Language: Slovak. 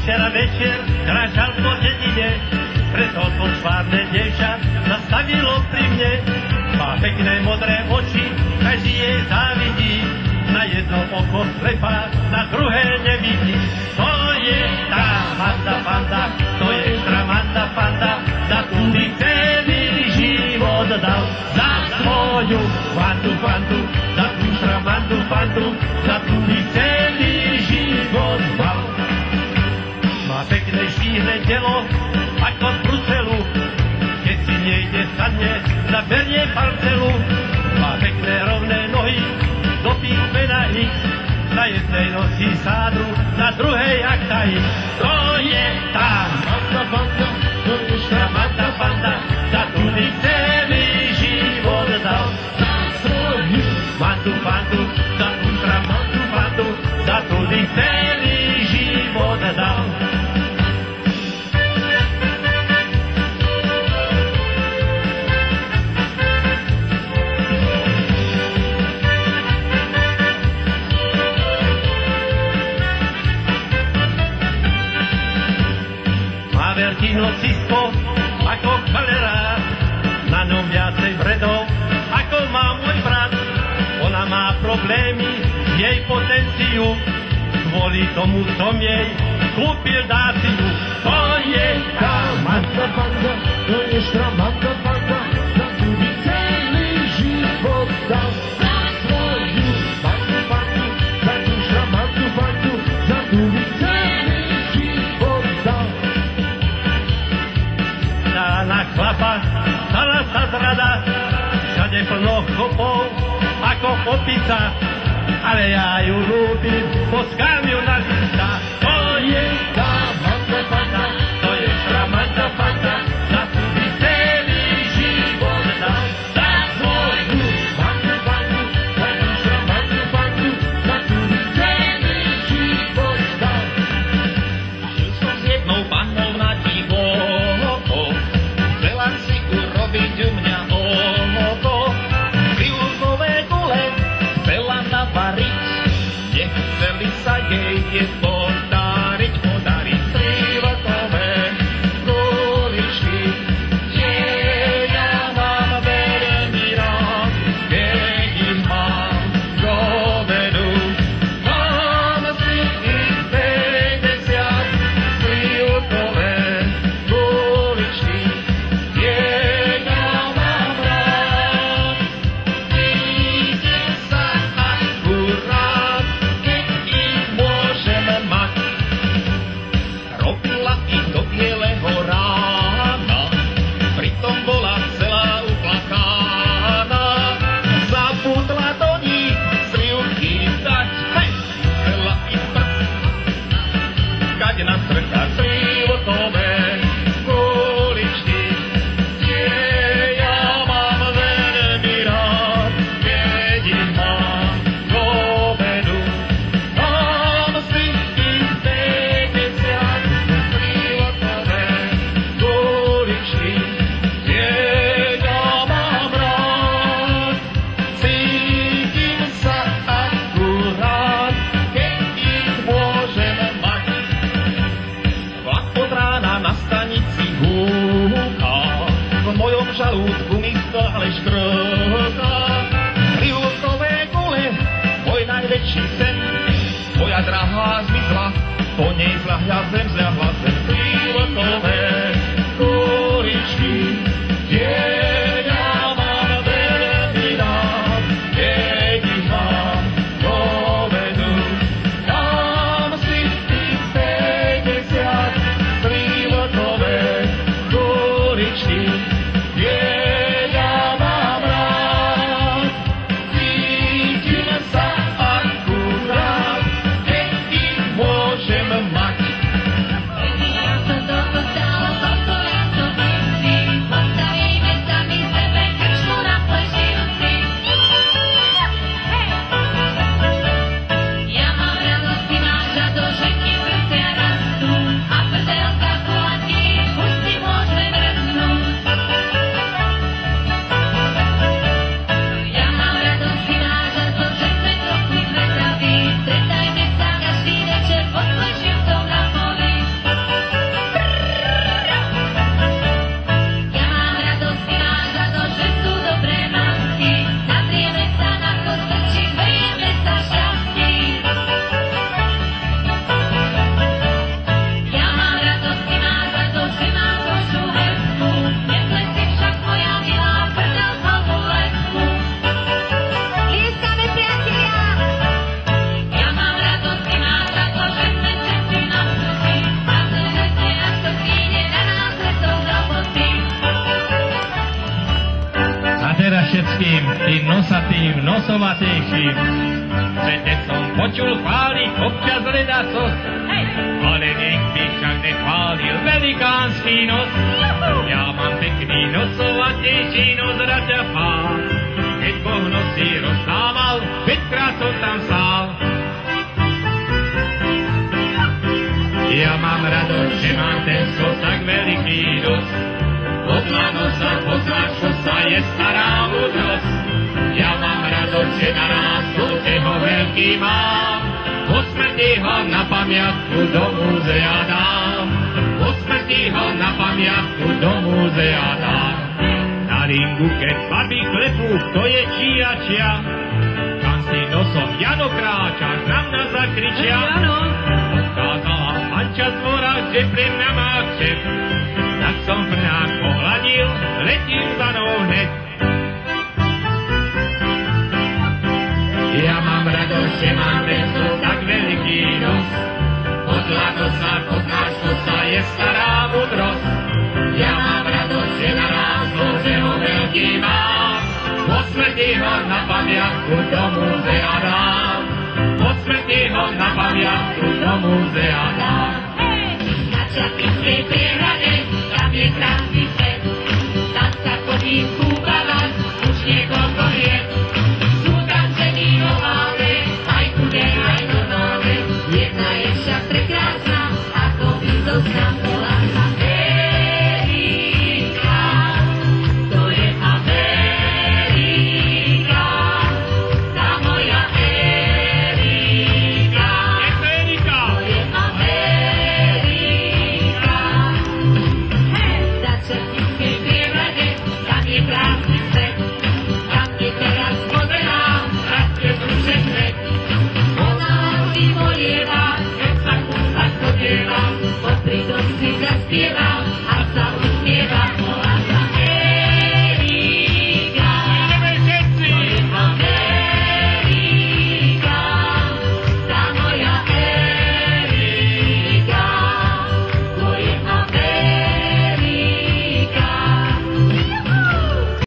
včera večer kráčal po dedine, preto to tvárne dievča zastavilo pri mne. Má pekné modré oči, každý jej závidí, na jedno oko slepá, na druhé nevidí. To je tá Manda Panda, to je Štramanda Panda, za tú by celý život dal. Za svoju Pandu Pandu, za tú Štраmandu Pandu, za tú by celý život dal. Má pekné štíhle telo, ako z Bruselu, keď si niekde sadne, zabernie parcelu. Má pekné rovné nohy, do písmena X, na jednej nosí sádru, na druhej aktaji. To je tá Manda Panda, to je Štramanda Panda, za tú by celý život dal. Za svoju Mandu Pandu, za tú Štраmandu Pandu, za tú by celý život dal. Nocisko, ako cholera, na ňom viacej vredov, ako má môj brat. Ona má problémy, jej potenciu, kvôli tomu som jej kúpil dáciu. To je tá Manda Panda, to je Štramanda Panda, za tú by celý život dal. Za svoju Mandu Pandu, za tú Štраmandu Pandu, za tú by celý život dal. Na chlapa stala sa zrada, všade plno chopov, ako opica, ale ja ju ľúbim, poskám ju na lista. To je tá Manda Panda, to je Štramanda Panda, za tú by celý život dal. Za svoju Mandu Pandu, za tú Štраmandu Pandu, za tú by celý život dal. Žil som s jednou pannou na divo, chcela si urobiť u mňa oho, krivkové gule chcela navariť, nechceli sa jej je podariť krivkové guličky. Ja mám veľmi rád, keď ich mám dovedú, mám si ich 50 krivkové guličky. Žalúdku mi stále škrká, krivkové gule, môj najväčší sen. Moja drahá zmizla, po nej zľahla zem, krivkové guličky. Ja mám veľmi rád, keď ich mám dovedú, dám si tých 50 krivkové guličky. Stala takým nosovatejším. Veď som počul chváliť občas ledacos, ale nech by však nechválil velikánsky nos. Ja mám pekný nosovatejší nos raďa pán, keď Boh nosy rozdával, 5-krát som tam sál. Ja mám radosť, že mám ten sos tak veľký nos. Podľa nosa poznáš, čo sa je stará múdrosť. Ja mám radosť, že narástol, že ho veľký mám. Po smrti ho na pamiatku do múzea dám. Po smrti ho na pamiatku do múzea dám. Na ringu, keď babi klepú, kto je čia. Tam si nosom Jano kráča, na mňa zakričia. Odkázala panča z dvora, že pre mňa má kšef. Tak som frňák pohľadil, letím za mnou hned. Ja mám radosť, že mám ten sos tak veľký nos. Podľa nosa poznáš, čo sa je stará múdrosť. Ja mám radosť, že narástol, že ho veľký mám. Po smrti ho na pamiatku do múzea dám. Po smrti ho na pamiatku do múzea dám.